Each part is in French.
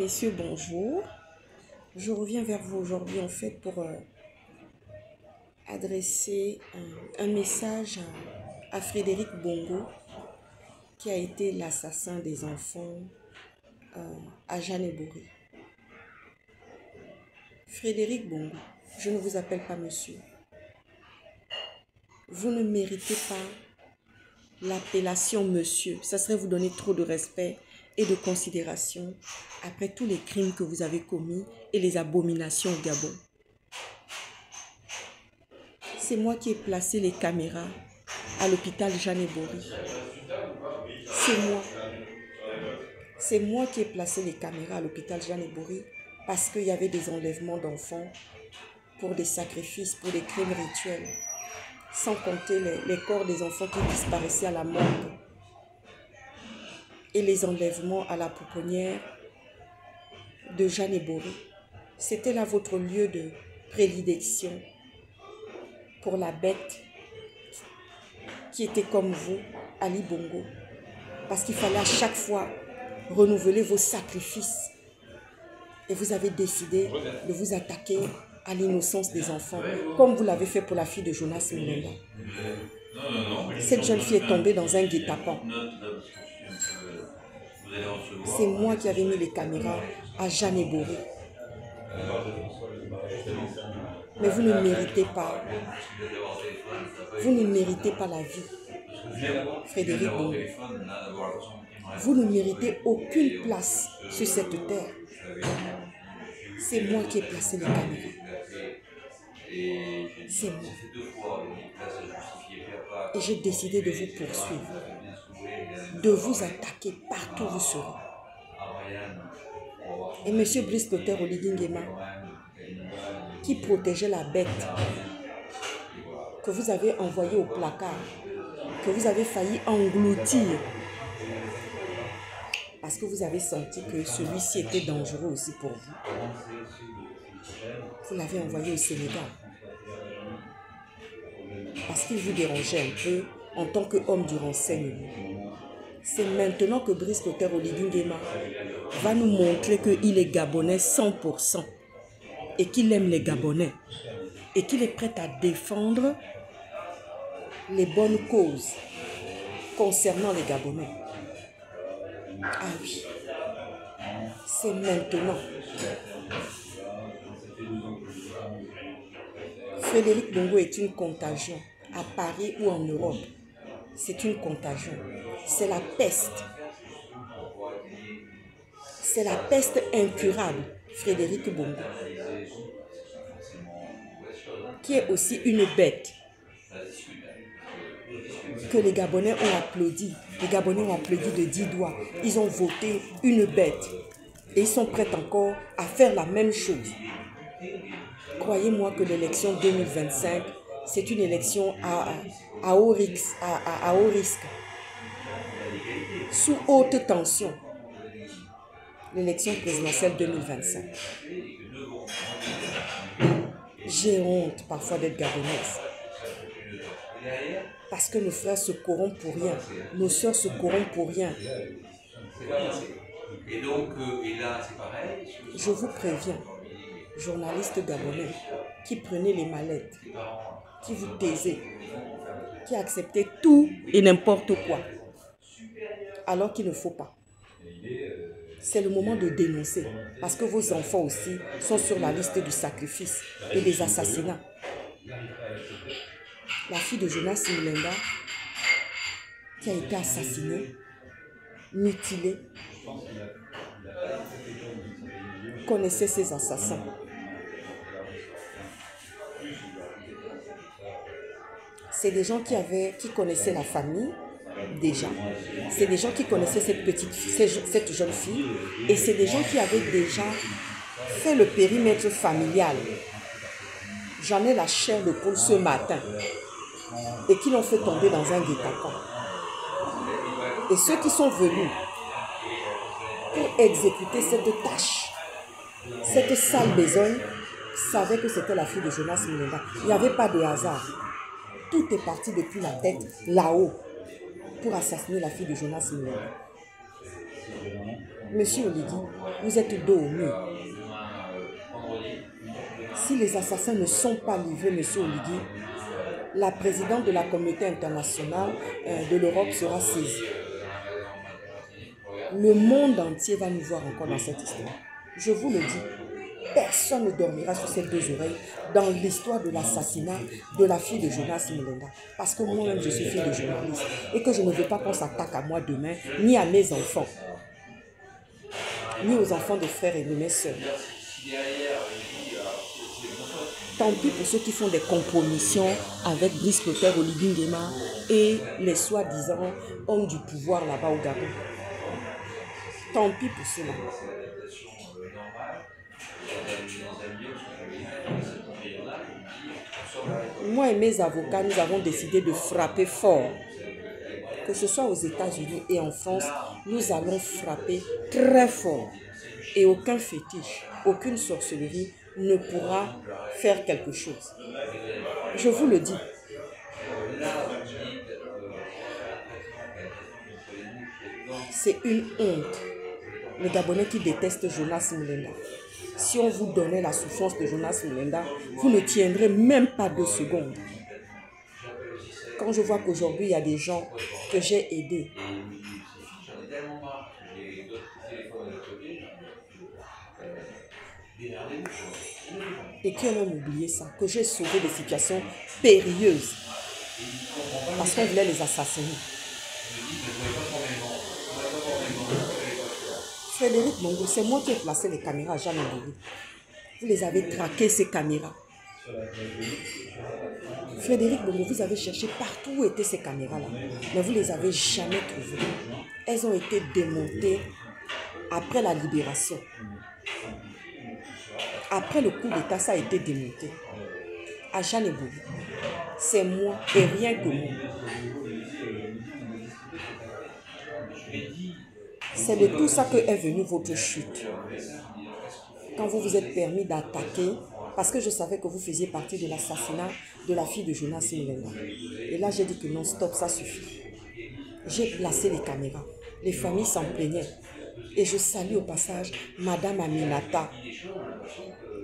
Messieurs, bonjour. Je reviens vers vous aujourd'hui en fait pour adresser un message à Frédéric Bongo, qui a été l'assassin des enfants à Jeanne-et-Bory. Frédéric Bongo, je ne vous appelle pas monsieur. Vous ne méritez pas l'appellation monsieur. Ça serait vous donner trop de respect et de considération après tous les crimes que vous avez commis et les abominations au Gabon. C'est moi qui ai placé les caméras à l'hôpital Jeanne-et-Bory. C'est moi qui ai placé les caméras à l'hôpital Jeanne-et-Bory parce qu'il y avait des enlèvements d'enfants pour des sacrifices, pour des crimes rituels. Sans compter les corps des enfants qui disparaissaient à la morgue et les enlèvements à la pouponnière de Jeanne-et-Bory. C'était là votre lieu de prédilection pour la bête qui était comme vous, Ali Bongo. Parce qu'il fallait à chaque fois renouveler vos sacrifices. Et vous avez décidé de vous attaquer à l'innocence des enfants, comme vous l'avez fait pour la fille de Jonas Mulenda. Cette jeune fille est tombée dans un guet-apens. C'est moi qui avais mis les caméras à Jeanne-et-Bory. Mais vous ne méritez pas. Vous ne méritez pas la vie, Frédéric Bongo. Vous ne méritez aucune place sur cette terre. C'est moi qui ai placé les caméras. C'est moi. Et j'ai décidé de vous poursuivre, de vous attaquer partout où vous serez. Et M. Brice Clotaire Oligui Nguema, qui protégeait la bête, que vous avez envoyé au placard, que vous avez failli engloutir, parce que vous avez senti que celui-ci était dangereux aussi pour vous. Vous l'avez envoyé au Sénégal. Parce qu'il vous dérangeait un peu en tant qu'homme du renseignement. C'est maintenant que Brice Clotaire Oligui Nguema va nous montrer qu'il est Gabonais 100% et qu'il aime les Gabonais et qu'il est prêt à défendre les bonnes causes concernant les Gabonais. Ah oui, c'est maintenant. Frédéric Bongo est une contagion à Paris ou en Europe. C'est une contagion. C'est la peste. C'est la peste incurable, Frédéric Bongo, qui est aussi une bête que les Gabonais ont applaudi. Les Gabonais ont applaudi de 10 doigts. Ils ont voté une bête. Et ils sont prêts encore à faire la même chose. Croyez-moi que l'élection 2025, c'est une élection à haut risque, sous haute tension. L'élection présidentielle 2025. J'ai honte parfois d'être gabonaise. Parce que nos frères se corrompent pour rien. Nos sœurs se corrompent pour rien. Je vous préviens, journalistes gabonais, qui prenaient les mallettes, qui vous taisez, qui acceptez tout et n'importe quoi, alors qu'il ne faut pas. C'est le moment de dénoncer, parce que vos enfants aussi sont sur la liste du sacrifice et des assassinats. La fille de Jonas Mulenda, qui a été assassinée, mutilée, connaissait ses assassins. C'est des gens qui connaissaient la famille, déjà. C'est des gens qui connaissaient cette jeune fille. Et c'est des gens qui avaient déjà fait le périmètre familial. J'en ai la chair de poule ce matin. Et qui l'ont fait tomber dans un guet-apens. Et ceux qui sont venus pour exécuter cette tâche, cette sale besogne, savaient que c'était la fille de Jonas Mulenda. Il n'y avait pas de hasard. Tout est parti depuis la tête, là-haut, pour assassiner la fille de Jonas Mulenda. Monsieur Oligui, vous êtes dos au mur. Si les assassins ne sont pas livrés, Monsieur Oligui, la présidente de la communauté internationale de l'Europe sera saisie. Le monde entier va nous voir encore dans cette histoire. Je vous le dis, personne ne dormira sur ses deux oreilles dans l'histoire de l'assassinat de la fille de Jonas Mulenda. Parce que moi-même, je suis fille de journaliste et que je ne veux pas qu'on s'attaque à moi demain, ni à mes enfants, ni aux enfants de frères et de mes soeurs. Tant pis pour ceux qui font des compromissions avec Brice Clotaire, Oligui Nguema et les soi-disant hommes du pouvoir là-bas au Gabon. Tant pis pour cela. Moi et mes avocats, nous avons décidé de frapper fort. Que ce soit aux États-Unis et en France, nous allons frapper très fort. Et aucun fétiche, aucune sorcellerie ne pourra faire quelque chose. Je vous le dis. C'est une honte. Les Gabonais qui détestent Jonas Mulenda. Si on vous donnait la souffrance de Jonas Mulenda, vous ne tiendrez même pas 2 secondes. Quand je vois qu'aujourd'hui, il y a des gens que j'ai aidés, et qui ont même oublié ça, que j'ai sauvé des situations périlleuses, parce qu'on voulait les assassiner. Frédéric Mongo, c'est moi qui ai placé les caméras à Jeanne Mbili. Vous les avez traquées, ces caméras. Frédéric Mongo, vous avez cherché partout où étaient ces caméras-là, mais vous ne les avez jamais trouvées. Elles ont été démontées après la libération. Après le coup d'État, ça a été démonté. À Jeanne Mbili, c'est moi et rien que moi. C'est de tout ça que est venue votre chute. Quand vous vous êtes permis d'attaquer, parce que je savais que vous faisiez partie de l'assassinat de la fille de Jonas Mulenda. Et là, j'ai dit que non, stop, ça suffit. J'ai placé les caméras. Les familles s'en plaignaient. Et je salue au passage Madame Aminata,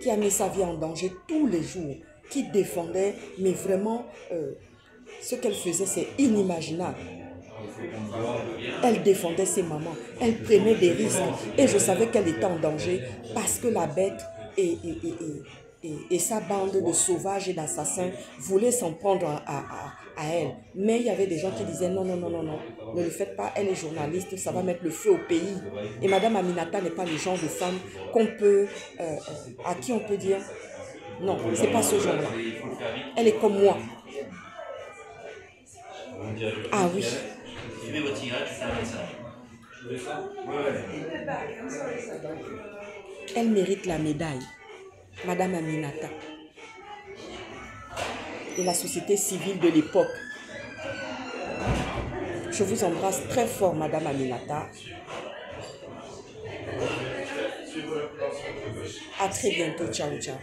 qui a mis sa vie en danger tous les jours, qui défendait, mais vraiment, ce qu'elle faisait, c'est inimaginable. Elle défendait ses mamans, elle prenait des risques et je savais qu'elle était en danger parce que la bête et sa bande de sauvages et d'assassins voulaient s'en prendre à elle. Mais il y avait des gens qui disaient non, non, non, non, non, ne le faites pas, elle est journaliste, ça va mettre le feu au pays. Et Madame Aminata n'est pas le genre de femme qu'on peut, à qui on peut dire non, c'est pas ce genre-là. Elle est comme moi. Ah oui. Elle mérite la médaille, Madame Aminata. Et la société civile de l'époque. Je vous embrasse très fort, Madame Aminata. À très bientôt. Ciao, ciao.